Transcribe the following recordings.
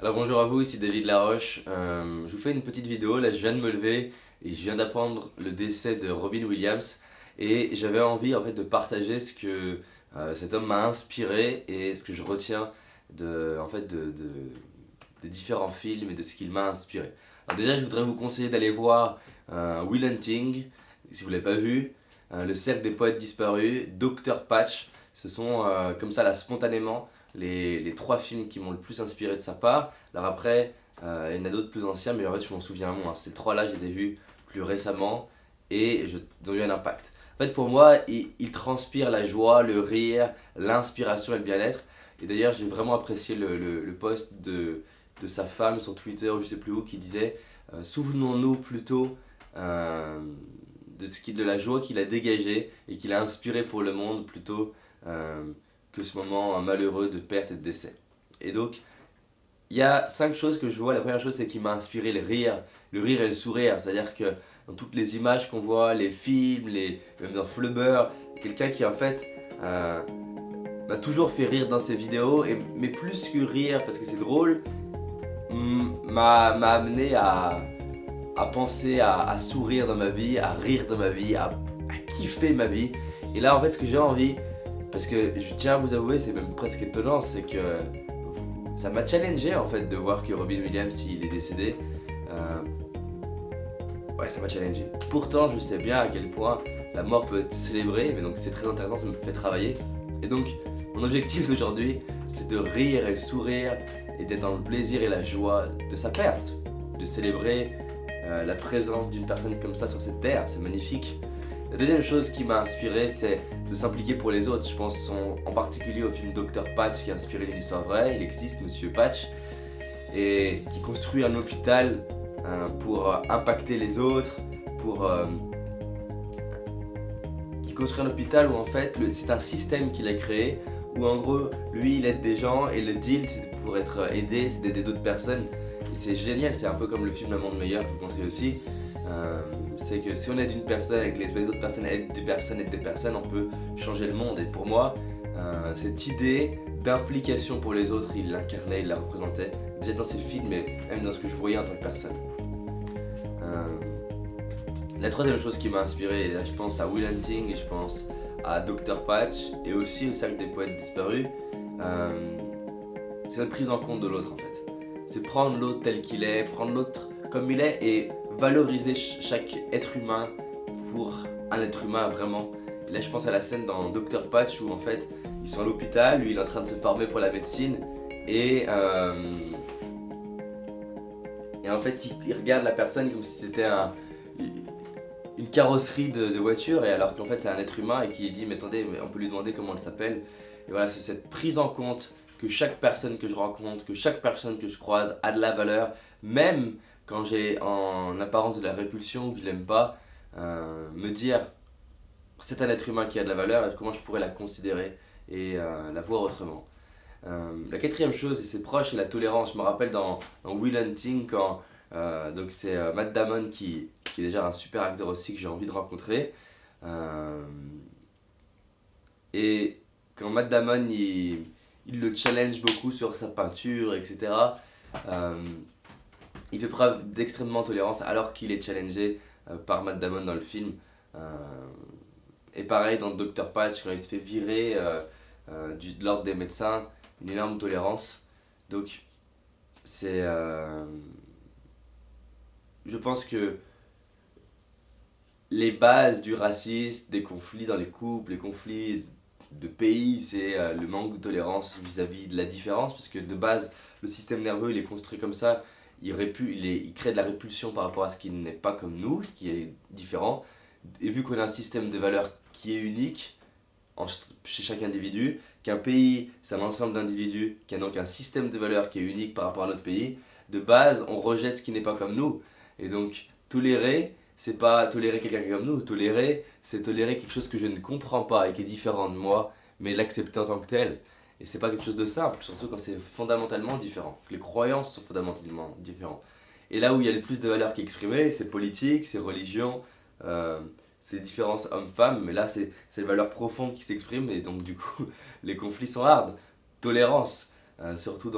Alors bonjour à vous, ici David Laroche. Je vous fais une petite vidéo, là je viens de me lever et je viens d'apprendre le décès de Robin Williams et j'avais envie en fait de partager ce que cet homme m'a inspiré et ce que je retiens des différents films et de ce qu'il m'a inspiré. Alors déjà je voudrais vous conseiller d'aller voir Will Hunting, si vous ne l'avez pas vu, Le Cercle des Poètes Disparus, Dr Patch, ce sont comme ça là spontanément les trois films qui m'ont le plus inspiré de sa part. Alors après, il y en a d'autres plus anciens, mais en fait je m'en souviens moins. Ces trois-là, je les ai vus plus récemment et ils ont eu un impact. En fait, pour moi, il transpire la joie, le rire, l'inspiration et le bien-être. Et d'ailleurs, j'ai vraiment apprécié le post de sa femme sur Twitter ou je sais plus où qui disait souvenons-nous plutôt de la joie qu'il a dégagée et qu'il a inspiré pour le monde plutôt euh, que ce moment malheureux de perte et de décès. Et donc, il y a cinq choses que je vois. La première chose, c'est qu'il m'a inspiré le rire et le sourire. C'est-à-dire que dans toutes les images qu'on voit, les films, même dans Flubber, quelqu'un qui en fait m'a toujours fait rire dans ses vidéos, mais plus que rire parce que c'est drôle, m'a amené à penser à sourire dans ma vie, à rire dans ma vie, à kiffer ma vie. Et là, en fait, ce que j'ai envie, parce que je tiens à vous avouer, c'est même presque étonnant, c'est que ça m'a challengé en fait de voir que Robin Williams il est décédé. Euh, ouais, ça m'a challengé. Pourtant, je sais bien à quel point la mort peut être célébrée, mais donc c'est très intéressant, ça me fait travailler. Et donc, mon objectif d'aujourd'hui, c'est de rire et sourire et d'être dans le plaisir et la joie de sa perte, de célébrer la présence d'une personne comme ça sur cette terre, c'est magnifique. La deuxième chose qui m'a inspiré, c'est de s'impliquer pour les autres. Je pense en particulier au film Dr Patch qui a inspiré d'une histoire vraie. Il existe, Monsieur Patch, et qui construit un hôpital pour impacter les autres, pour qui construit un hôpital où en fait c'est un système qu'il a créé où en gros lui il aide des gens et le deal c'est pour être aidé, c'est d'aider d'autres personnes. Et c'est génial, c'est un peu comme le film Le Monde Meilleur que je vous conseille aussi. C'est que si on aide une personne et que les autres personnes aident des personnes, on peut changer le monde. Et pour moi, cette idée d'implication pour les autres, il l'incarnait, il la représentait, déjà dans ses films, mais même dans ce que je voyais en tant que personne. Euh, la troisième chose qui m'a inspiré, et là je pense à Will Hunting et je pense à Dr Patch et aussi au Cercle des Poètes Disparus, c'est la prise en compte de l'autre en fait. C'est prendre l'autre tel qu'il est, prendre l'autre comme il est et valoriser chaque être humain pour un être humain vraiment. Et là je pense à la scène dans Dr Patch où en fait ils sont à l'hôpital, lui il est en train de se former pour la médecine et, et en fait il regarde la personne comme si c'était une carrosserie de voiture et alors qu'en fait c'est un être humain et qui dit mais attendez mais on peut lui demander comment elle s'appelle. Et voilà, c'est cette prise en compte que chaque personne que je rencontre, que chaque personne que je croise a de la valeur, même quand j'ai en apparence de la répulsion ou que je l'aime pas, me dire c'est un être humain qui a de la valeur et comment je pourrais la considérer et la voir autrement. La quatrième chose, et c'est proche, c'est la tolérance. Je me rappelle dans Will Hunting quand donc c'est Matt Damon qui est déjà un super acteur aussi que j'ai envie de rencontrer. Euh, et quand Matt Damon il le challenge beaucoup sur sa peinture, etc., euh, il fait preuve d'extrêmement tolérance alors qu'il est challengé par Matt Damon dans le film. Euh, et pareil dans Dr Patch, quand il se fait virer de l'ordre des médecins, une énorme tolérance. Donc, c'est. Je pense que les bases du racisme, des conflits dans les couples, les conflits de pays, c'est le manque de tolérance vis-à-vis de la différence, parce que de base, le système nerveux, il est construit comme ça, il crée de la répulsion par rapport à ce qui n'est pas comme nous, ce qui est différent. Et vu qu'on a un système de valeurs qui est unique chez chaque individu, qu'un pays, c'est un ensemble d'individus, qui a donc un système de valeurs qui est unique par rapport à notre pays, de base, on rejette ce qui n'est pas comme nous. Et donc, tolérer, c'est pas tolérer quelqu'un comme nous. Tolérer, c'est tolérer quelque chose que je ne comprends pas et qui est différent de moi, mais l'accepter en tant que tel. Et c'est pas quelque chose de simple, surtout quand c'est fondamentalement différent. Les croyances sont fondamentalement différentes. Et là où il y a le plus de valeurs qui est exprimée, c'est politique, c'est religion, euh, c'est différences hommes-femmes, mais là c'est les valeurs profondes qui s'expriment et donc du coup les conflits sont hard. Tolérance, surtout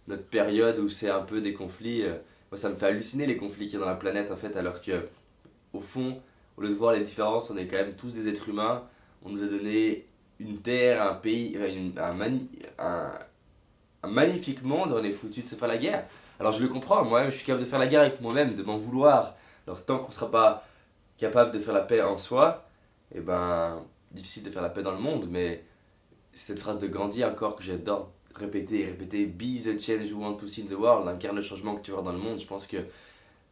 notre période où c'est un peu des conflits. Moi, ça me fait halluciner les conflits qu'il y a dans la planète en fait, alors que au fond, au lieu de voir les différences, on est quand même tous des êtres humains. On nous a donné une terre, un pays, un magnifique monde, on est foutu de se faire la guerre. Alors je le comprends, moi-même je suis capable de faire la guerre avec moi-même, de m'en vouloir. Alors tant qu'on ne sera pas capable de faire la paix en soi, eh ben, difficile de faire la paix dans le monde, mais c'est cette phrase de Gandhi encore que j'adore répéter et répéter, be the change you want to see in the world, incarne le changement que tu veux voir dans le monde. Je pense que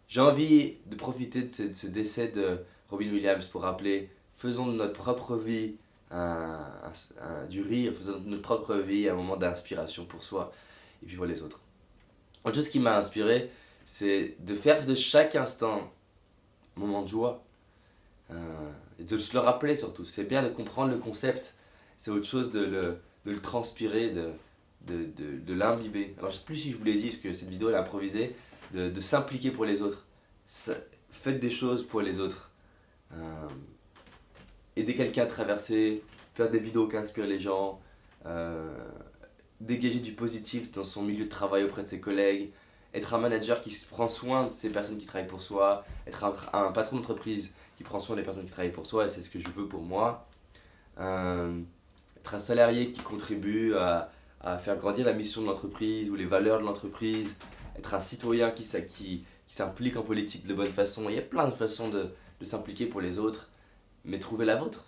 j'ai envie de profiter de ce décès de Robin Williams pour rappeler, faisons de notre propre vie du rire, faisons de notre propre vie un moment d'inspiration pour soi et puis pour les autres. Autre chose qui m'a inspiré, c'est de faire de chaque instant un moment de joie. Et de se le rappeler surtout. C'est bien de comprendre le concept, c'est autre chose de le transpirer, de l'imbiber. Alors je sais plus si je vous l'ai dit, parce que cette vidéo elle est improvisée, de s'impliquer pour les autres. Faites des choses pour les autres. Aider quelqu'un à traverser, faire des vidéos qui inspirent les gens, dégager du positif dans son milieu de travail auprès de ses collègues, être un manager qui prend soin de ces personnes qui travaillent pour soi, être un patron d'entreprise qui prend soin des personnes qui travaillent pour soi, et c'est ce que je veux pour moi. Être un salarié qui contribue à faire grandir la mission de l'entreprise ou les valeurs de l'entreprise, être un citoyen qui s'implique en politique de bonne façon. Il y a plein de façons de s'impliquer pour les autres, mais trouvez la vôtre.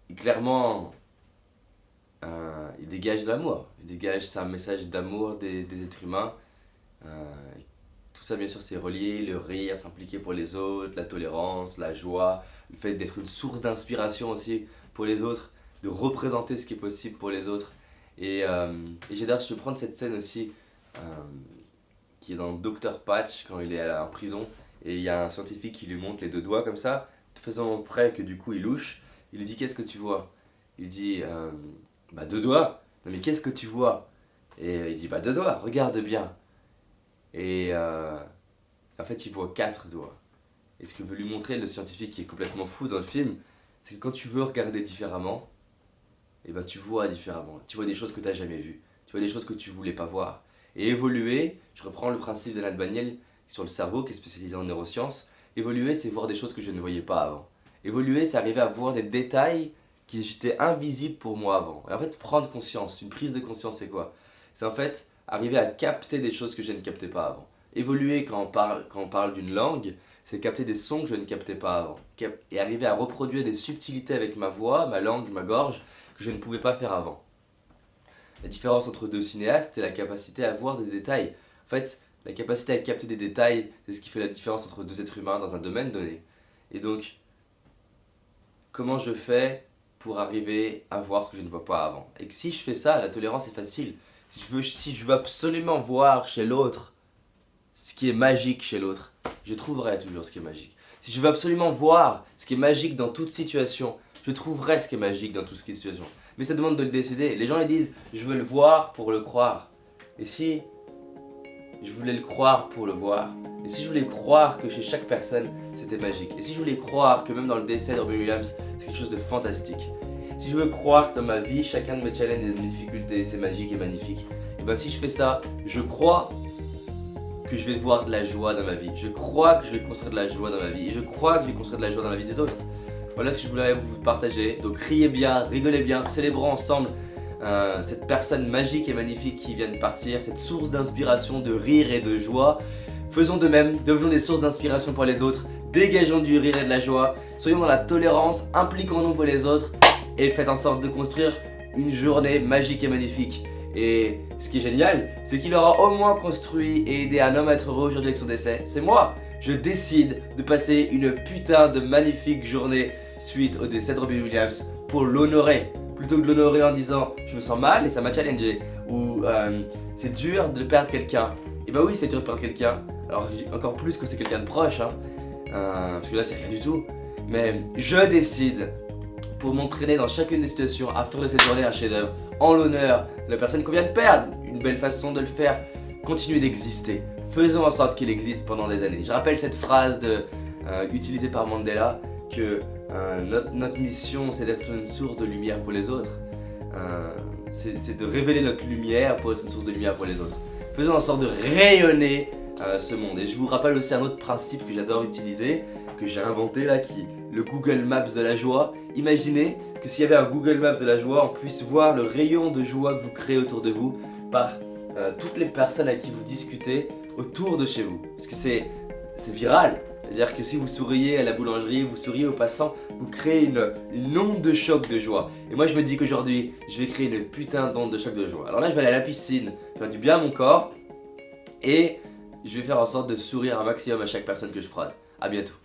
Et clairement, il dégage de l'amour, c'est un message d'amour des êtres humains. Tout ça bien sûr c'est relié, le rire, s'impliquer pour les autres, la tolérance, la joie, le fait d'être une source d'inspiration aussi pour les autres, de représenter ce qui est possible pour les autres. Et j'adore, je vais prendre cette scène aussi qui est dans Dr Patch quand il est en prison et il y a un scientifique qui lui montre les deux doigts comme ça, faisant près que du coup il louche, il lui dit qu'est-ce que tu vois? Il dit bah deux doigts, non mais qu'est-ce que tu vois? Et il dit bah deux doigts, regarde bien. Et en fait il voit quatre doigts. Et ce que veut lui montrer le scientifique qui est complètement fou dans le film, c'est que quand tu veux regarder différemment, et ben tu vois différemment. Tu vois des choses que tu n'as jamais vues. Tu vois des choses que tu voulais pas voir. Et évoluer, je reprends le principe de Nathaniel sur le cerveau qui est spécialisé en neurosciences. Évoluer, c'est voir des choses que je ne voyais pas avant. Évoluer, c'est arriver à voir des détails qui étaient invisibles pour moi avant. Et en fait, prendre conscience, une prise de conscience, c'est quoi? C'est en fait arriver à capter des choses que je ne captais pas avant. Évoluer, quand on parle d'une langue, c'est capter des sons que je ne captais pas avant. Et arriver à reproduire des subtilités avec ma voix, ma langue, ma gorge, que je ne pouvais pas faire avant. La différence entre deux cinéastes, c'est la capacité à voir des détails. En fait, la capacité à capter des détails, c'est ce qui fait la différence entre deux êtres humains dans un domaine donné. Et donc, comment je fais pour arriver à voir ce que je ne vois pas avant? Et que si je fais ça, la tolérance est facile. Si je veux absolument voir chez l'autre ce qui est magique chez l'autre, je trouverai toujours ce qui est magique. Si je veux absolument voir ce qui est magique dans toute situation, je trouverai ce qui est magique dans toute situation. Mais ça demande de le décider. Les gens ils disent je veux le voir pour le croire. Et si je voulais le croire pour le voir? Et si je voulais croire que chez chaque personne c'était magique? Et si je voulais croire que même dans le décès de Robin Williams c'est quelque chose de fantastique? Si je veux croire que dans ma vie chacun de mes challenges et de mes difficultés c'est magique et magnifique, et bien si je fais ça, je crois que je vais voir de la joie dans ma vie. Je crois que je vais construire de la joie dans ma vie. Et je crois que je vais construire de la joie dans la vie des autres. Voilà ce que je voulais vous partager. Donc riez bien, rigolez bien, célébrons ensemble cette personne magique et magnifique qui vient de partir, cette source d'inspiration, de rire et de joie. Faisons de même, devenons des sources d'inspiration pour les autres, dégageons du rire et de la joie, soyons dans la tolérance, impliquons-nous pour les autres et faites en sorte de construire une journée magique et magnifique. Et ce qui est génial, c'est qu'il aura au moins construit et aidé un homme à être heureux aujourd'hui avec son décès. C'est moi. Je décide de passer une putain de magnifique journée suite au décès de Robin Williams pour l'honorer. Plutôt que de l'honorer en disant je me sens mal et ça m'a challengé. Ou c'est dur de perdre quelqu'un. Et bah oui, c'est dur de perdre quelqu'un. Alors encore plus que c'est quelqu'un de proche. Parce que là c'est rien du tout. Mais je décide pour m'entraîner dans chacune des situations à faire de cette journée un chef-d'œuvre en l'honneur de la personne qu'on vient de perdre. Une belle façon de le faire, continuer d'exister. Faisons en sorte qu'il existe pendant des années. Je rappelle cette phrase utilisée par Mandela que notre mission c'est d'être une source de lumière pour les autres. c'est de révéler notre lumière pour être une source de lumière pour les autres. Faisons en sorte de rayonner ce monde. Et je vous rappelle aussi un autre principe que j'adore utiliser, que j'ai inventé là, qui est le Google Maps de la joie. Imaginez que s'il y avait un Google Maps de la joie, on puisse voir le rayon de joie que vous créez autour de vous par toutes les personnes à qui vous discutez autour de chez vous. Parce que c'est viral. C'est-à-dire que si vous souriez à la boulangerie, vous souriez aux passants, vous créez une onde de choc de joie. Et moi je me dis qu'aujourd'hui, je vais créer une putain d'onde de choc de joie. Alors là je vais aller à la piscine, faire du bien à mon corps, et je vais faire en sorte de sourire un maximum à chaque personne que je croise. A bientôt.